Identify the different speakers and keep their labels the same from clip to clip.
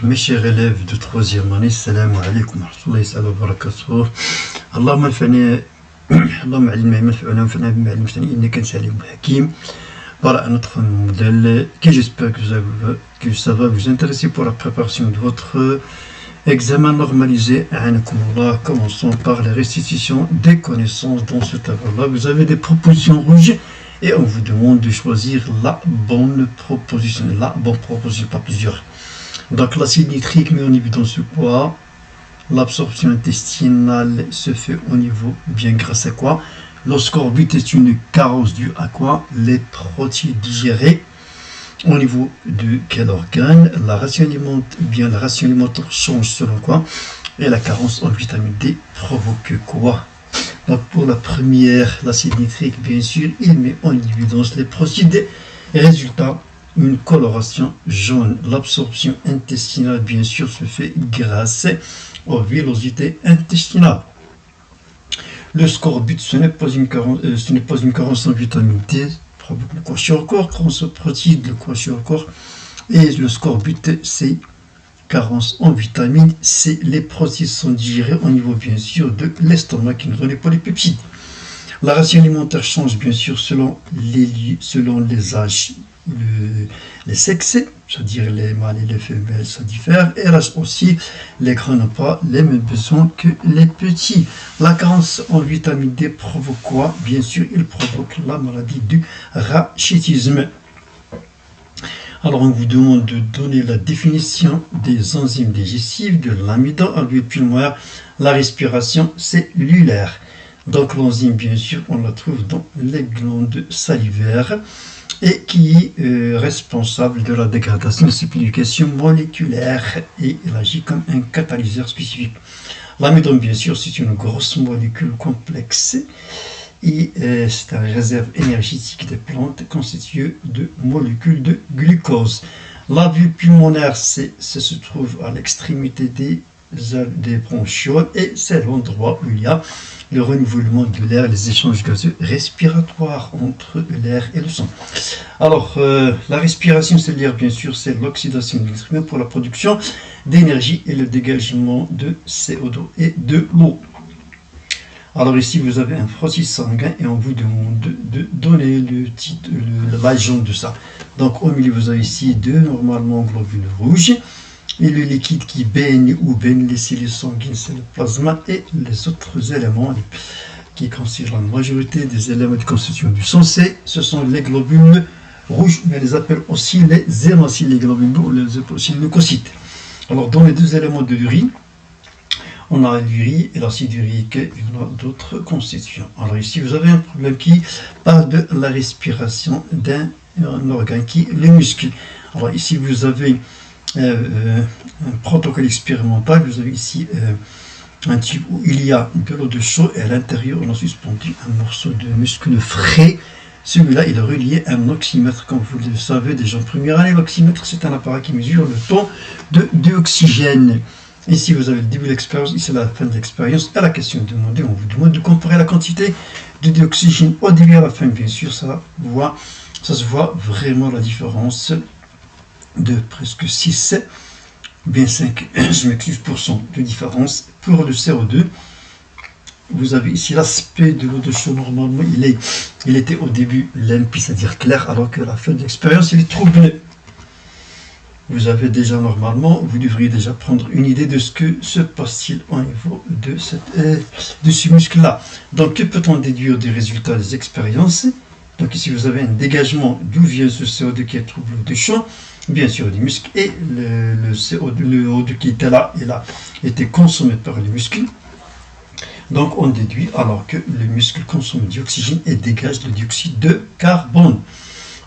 Speaker 1: Mes chers élèves de 3e année, salam alaikum wa rahmatullahi wa barakatuh. Allahumma alfani, Allahumma allimna ma fa'alna wa fa'alna bima 'allamtana innaka antal alimul hakim. Voilà notre modèle que j'espère que ça va vous intéresser pour la préparation de votre examen normalisé. Commençons par la restitution des connaissances dans ce tableau-là. Vous avez des propositions rouges et on vous demande de choisir la bonne proposition, pas plusieurs. Donc l'acide nitrique met en évidence quoi? L'absorption intestinale se fait au niveau, bien grâce à quoi? L'ascorbut est une carence due à quoi? Les protéines digérées. Au niveau de quel organe? La ration alimentaire change selon quoi? Et la carence en vitamine D provoque quoi? Donc pour la première, l'acide nitrique, bien sûr, il met en évidence les protéines. Résultat, une coloration jaune. L'absorption intestinale, bien sûr, se fait grâce aux villosités intestinales. Le scorbut, ce n'est pas une carence en vitamine D, provoque le kwashiorkor, carence en protéines, le kwashiorkor. Et le scorbut, c'est carence en vitamine C. Les protéines sont digérées au niveau, bien sûr, de l'estomac qui nous donne les polypeptides. La ration alimentaire change, bien sûr, selon les âges. Les sexes, c'est-à-dire les mâles et les femelles, ça diffère. Et là aussi, les grands n'ont pas les mêmes besoins que les petits. La carence en vitamine D provoque quoi? Bien sûr, il provoque la maladie du rachitisme. Alors, on vous demande de donner la définition des enzymes digestives, de l'amidon, à l'huile pulmonaire, la respiration cellulaire. Donc, l'enzyme, bien sûr, on la trouve dans les glandes salivaires et qui est responsable de la dégradation de simplification moléculaire et il agit comme un catalyseur spécifique. L'amidon, bien sûr, c'est une grosse molécule complexe et c'est une réserve énergétique des plantes constituée de molécules de glucose. La bulle pulmonaire, ça se trouve à l'extrémité des bronchioles et c'est l'endroit où il y a le renouvellement de l'air, les échanges gazeux respiratoires entre l'air et le sang. Alors, la respiration cellulaire, bien sûr, c'est l'oxydation de l'extrémité pour la production d'énergie et le dégagement de CO2 et de l'eau. Alors ici, vous avez un frottis sanguin et on vous demande de donner l'agent de ça. Donc, au milieu, vous avez ici normalement globules rouges. Et le liquide qui baigne les cellules sanguines, c'est le plasma et les autres éléments qui constituent la majorité des éléments de constitution du sang. Ce sont les globules rouges, mais on les appelle aussi les hémocytes, les globules rouges, les appelle aussi les leucocytes. Alors, dans les deux éléments de l'urine, on a l'urine et l'acide urique et on a d'autres constituants. Alors ici, vous avez un problème qui parle de la respiration d'un organe qui est le muscle. Alors ici, vous avez un protocole expérimental. Vous avez ici un tube où il y a de l'eau de chaud et à l'intérieur on a suspendu un morceau de muscle frais. Celui-là il est relié à un oxymètre. Comme vous le savez déjà en première année, l'oxymètre c'est un appareil qui mesure le taux de dioxygène. Ici vous avez le début de l'expérience, ici la fin de l'expérience. À la question demandée, on vous demande de comparer la quantité de dioxygène au début et à la fin. Bien sûr, ça se voit vraiment la différence de presque 6, bien 5, je m'excuse, % de différence. Pour le CO2, vous avez ici l'aspect de l'eau de chaud. Normalement, il était au début limpide, c'est-à-dire clair, alors que à la fin de l'expérience, il est troublé. Vous avez déjà normalement, vous devriez déjà prendre une idée de ce que se passe-t-il au niveau de ce muscle-là. Donc, que peut-on déduire des résultats des expériences? Donc ici, vous avez un dégagement d'où vient ce CO2 qui est troublé de chaud. Bien sûr des muscles et le CO2 qui était là, il a été consommé par les muscles. Donc on déduit alors que le muscle consomme du oxygène et dégage le dioxyde de carbone.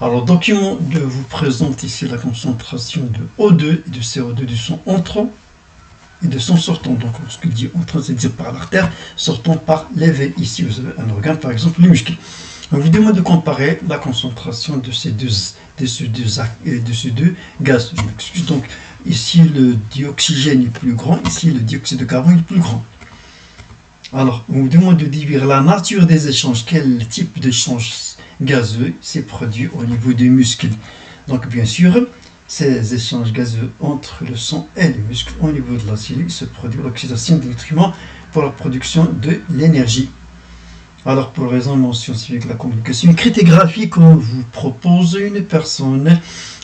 Speaker 1: Alors document de vous présente ici la concentration de O2 et de CO2 de son entrant et de son sortant. Donc ce que dit entrant, c'est-à-dire par l'artère, sortant par les veines. Ici vous avez un organe, par exemple le muscle. On vous demande de comparer la concentration de ces deux gaz. Je m'excuse. Donc ici le dioxygène est plus grand, ici le dioxyde de carbone est plus grand. Alors on vous demande de déduire la nature des échanges, quel type d'échange gazeux s'est produit au niveau des muscles. Donc bien sûr, ces échanges gazeux entre le sang et les muscles au niveau de la cellule se produit l'oxydation des nutriments pour la production de l'énergie. Alors pour raison scientifique de la communication écrite et graphique, on vous propose une personne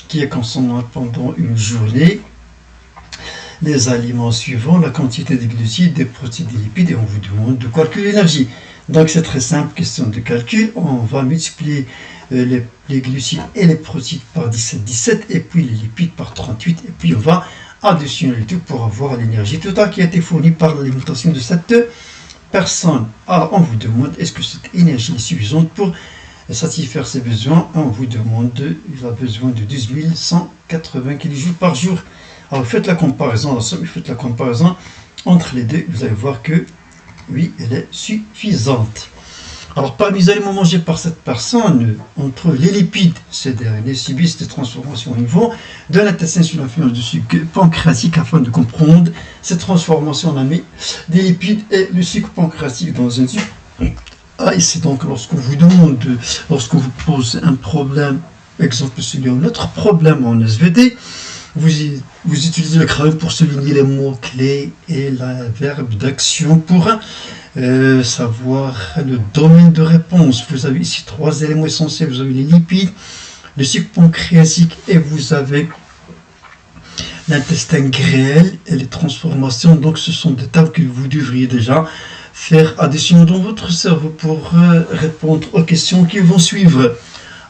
Speaker 1: qui est consommée pendant une journée les aliments suivants, la quantité de glucides, des protéines, des lipides, et on vous demande de calculer l'énergie. Donc c'est très simple, question de calcul. On va multiplier les glucides et les protéines par 17, et puis les lipides par 38, et puis on va additionner le tout pour avoir l'énergie totale qui a été fournie par l'alimentation de cette personne. Alors on vous demande, est-ce que cette énergie est suffisante pour satisfaire ses besoins? On vous demande, il a besoin de 12 180 kJ par jour. Alors faites la comparaison, entre les deux, vous allez voir que oui, elle est suffisante. Alors parmi les aliments mangés par cette personne, on trouve les lipides. Ces derniers subissent des transformations au niveau de l'intestin sous l'influence du sucre pancréatique. Afin de comprendre cette transformation, on a mis des lipides et le sucre pancréatique dans un sucre. Ah, et c'est donc lorsqu'on vous demande, lorsqu'on vous pose un problème, exemple celui un autre problème en SVT, vous utilisez le crayon pour souligner les mots-clés et le verbe d'action pour savoir le domaine de réponse. Vous avez ici 3 éléments essentiels. Vous avez les lipides, le sucre pancréatique et vous avez l'intestin grêle et les transformations. Donc ce sont des tables que vous devriez déjà faire addition dans votre cerveau pour répondre aux questions qui vont suivre.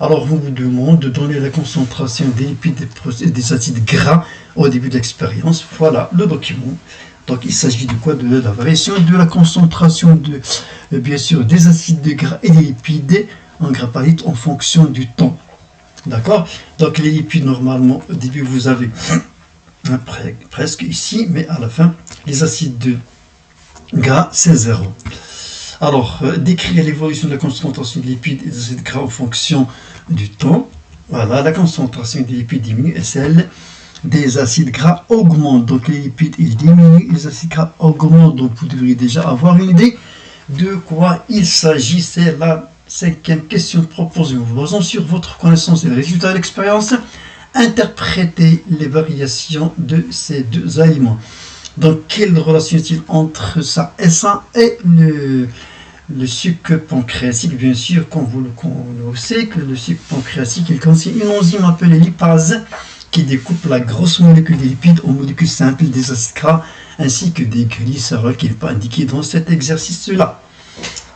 Speaker 1: Alors, on vous demande de donner la concentration des lipides et des acides gras au début de l'expérience. Voilà le document. Donc, il s'agit de quoi? De la variation de la concentration de, bien sûr, des acides gras et des lipides en gras par litre en fonction du temps. D'accord? Donc, les lipides, normalement, au début, vous avez presque ici, mais à la fin, les acides gras, c'est 0. Alors, décrire l'évolution de la concentration des lipides et des acides gras en fonction du temps. Voilà, la concentration des lipides diminue et celle des acides gras augmente. Donc, les lipides, ils diminuent, les acides gras augmentent. Donc, vous devriez déjà avoir une idée de quoi il s'agit. C'est la 5e question proposée. En vous basant sur votre connaissance et les résultats de l'expérience, interprétez les variations de ces deux aliments. Donc, quelle relation est-il entre ça et le sucre pancréatique? Bien sûr, comme vous le connaissez, que le sucre pancréatique, il contient une enzyme appelée lipase qui découpe la grosse molécule des lipides en molécules simples des acides gras ainsi que des glycérols qui n'est pas indiqué dans cet exercice-là.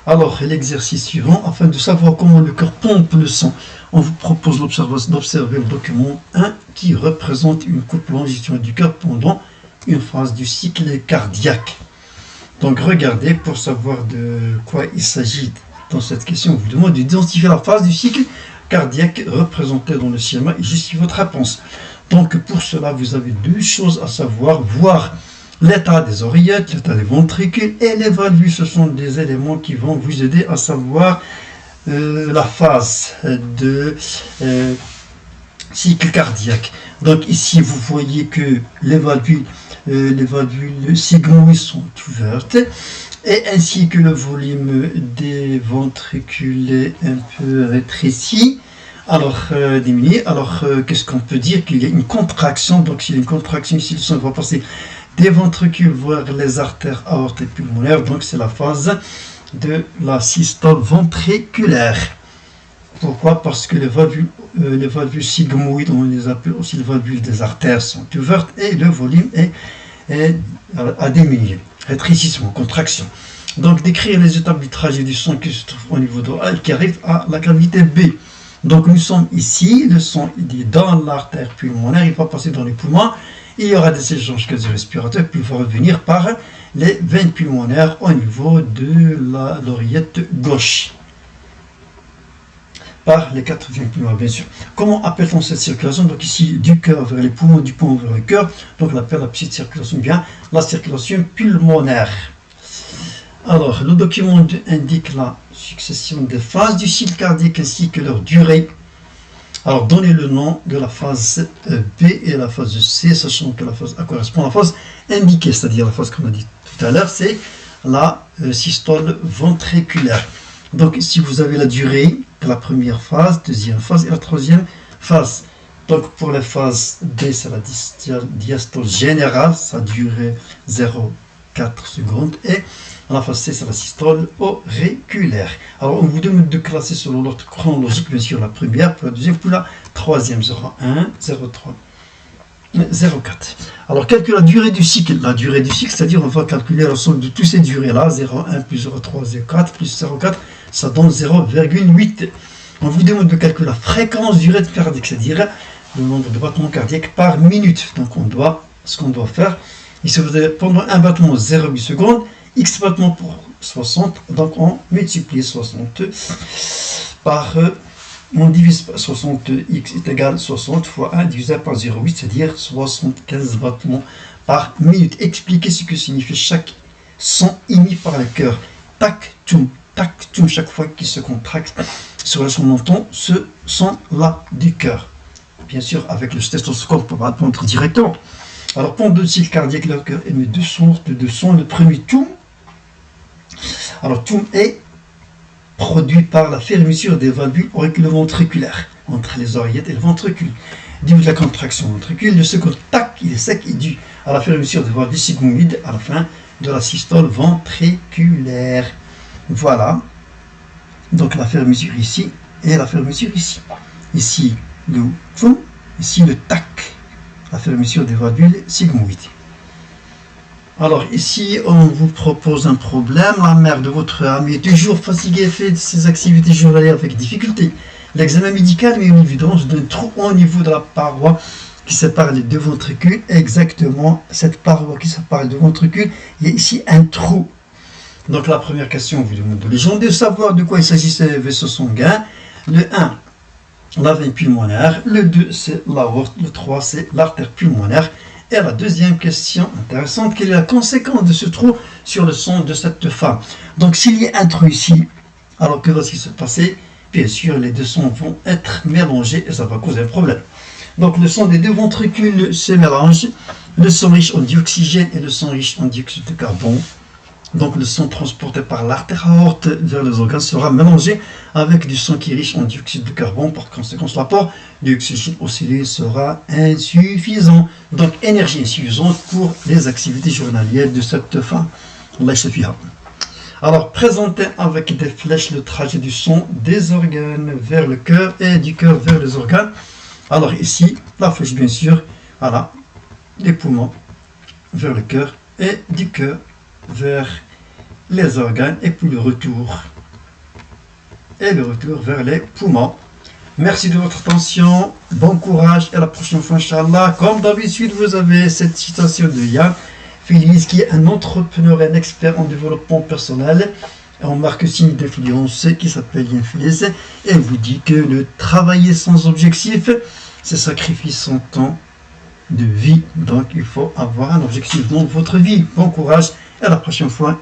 Speaker 1: Alors, l'exercice suivant, afin de savoir comment le cœur pompe le sang, on vous propose d'observer le document 1 qui représente une coupe longitudinale du cœur pendant une phase du cycle cardiaque. Donc regardez pour savoir de quoi il s'agit dans cette question. On vous demande d'identifier la phase du cycle cardiaque représentée dans le schéma et justifier votre réponse. Donc pour cela, vous avez 2 choses à savoir. Voir l'état des oreillettes, l'état des ventricules et les valvules. Ce sont des éléments qui vont vous aider à savoir la phase de cycle cardiaque. Donc ici, vous voyez que les valvules sigmoïdes sont ouvertes et ainsi que le volume des ventricules est un peu rétréci, alors diminué. Alors qu'est-ce qu'on peut dire? Qu'il y a une contraction. Donc s'il y a une contraction ici, le sang va passer des ventricules vers les artères aortiques pulmonaires. Donc c'est la phase de la systole ventriculaire. Pourquoi? Parce que les valvules sigmoïdes, on les appelle aussi les valvules des artères, sont ouvertes et le volume a diminué. Rétrécissement, contraction. Donc, décrire les étapes du trajet du sang qui se trouve au niveau de A qui arrive à la cavité B. Donc, nous sommes ici, le sang il est dans l'artère pulmonaire, il va passer dans les poumons, il y aura des échanges cardio-respirateurs, puis il va revenir par les veines pulmonaires au niveau de l'oreillette gauche. Par les 4 veines pulmonaires, bien sûr. Comment appelle-t-on cette circulation? Donc ici, du cœur vers les poumons, du poumon vers le cœur. Donc on appelle la petite circulation bien la circulation pulmonaire. Alors, le document indique la succession des phases du cycle cardiaque ainsi que leur durée. Alors, donnez le nom de la phase B et la phase C, sachant que la phase A correspond à la phase indiquée, c'est-à-dire la phase qu'on a dit tout à l'heure, c'est la systole ventriculaire. Donc, si vous avez la durée de la première phase, deuxième phase et la troisième phase. Donc pour la phase D, c'est la diastole générale, ça durait 0,4 secondes. Et la phase C, c'est la systole auriculaire. Alors on vous demande de classer selon l'ordre chronologique, bien sûr, la première, pour la deuxième, pour la troisième, 0,1, 0,3. 0,4. Alors, calcule la durée du cycle. La durée du cycle, c'est-à-dire on va calculer la somme de toutes ces durées-là. 0,1 plus 0,3, 0,4 plus 0,4, ça donne 0,8. On vous demande de calculer la fréquence du rythme cardiaque, c'est-à-dire le nombre de battements cardiaques par minute. Donc, ce qu'on doit faire, ici, vous avez pendant un battement 0,8 secondes, X battements pour 60, donc on multiplie 60 par... on divise par 60x est égal à 60 fois 1 divisé par 0,8, c'est-à-dire 75 battements par minute. Expliquez ce que signifie chaque son émis par le cœur. Tac, toum, chaque fois qu'il se contracte sur le son, on entend ce son-là du cœur. Bien sûr, avec le stéthoscope, on peut répondre directement. Alors, pendant le cycle cardiaque, le cœur émet deux sons. Le premier, toum. Alors, toum est produit par la fermeture des valvules auriculo-ventriculaires entre les oreillettes et le ventricule. Début de la contraction ventricule, le second tac, il est sec, est dû à la fermeture des valvules sigmoïdes à la fin de la systole ventriculaire. Voilà. Donc la fermeture ici et la fermeture ici. Ici le toum, ici le tac, la fermeture des valvules sigmoïdes. Alors ici, on vous propose un problème. La mère de votre ami est toujours fatiguée, fait de ses activités journalières avec difficulté. L'examen médical met une évidence d'un trou au niveau de la paroi qui sépare les deux ventricules. Exactement, cette paroi qui sépare les deux ventricules, il y a ici un trou. Donc la première question, on vous demande de légender, de savoir de quoi il s'agit ces vaisseaux sanguins. Le 1, la veine pulmonaire. Le 2, c'est l'aorte. Le 3, c'est l'artère pulmonaire. Et la deuxième question intéressante, quelle est la conséquence de ce trou sur le sang de cette femme? Donc s'il y a un trou ici, alors que va-t-il se passer? Bien sûr, les deux sangs vont être mélangés et ça va causer un problème. Donc le sang des deux ventricules se mélange, le sang riche en dioxygène et le sang riche en dioxyde de carbone. Donc le sang transporté par l'artère aorte vers les organes sera mélangé avec du sang qui est riche en dioxyde de carbone. Par conséquent, l'apport d'oxygène aux cellules sera insuffisant. Donc énergie insuffisante pour les activités journalières de cette femme. Alors présentez avec des flèches le trajet du sang des organes vers le cœur et du cœur vers les organes. Alors ici, la flèche bien sûr, voilà, les poumons vers le cœur et du cœur vers les organes et puis le retour vers les poumons. Merci de votre attention, bon courage et à la prochaine fois Inch'Allah. Comme d'habitude, vous avez cette citation de Yann Félix qui est un entrepreneur et un expert en développement personnel et en marketing d'influence qui s'appelle Yann Félix et vous dit que le travailler sans objectif c'est sacrifier son temps de vie. Donc il faut avoir un objectif dans votre vie. Bon courage et à la prochaine fois.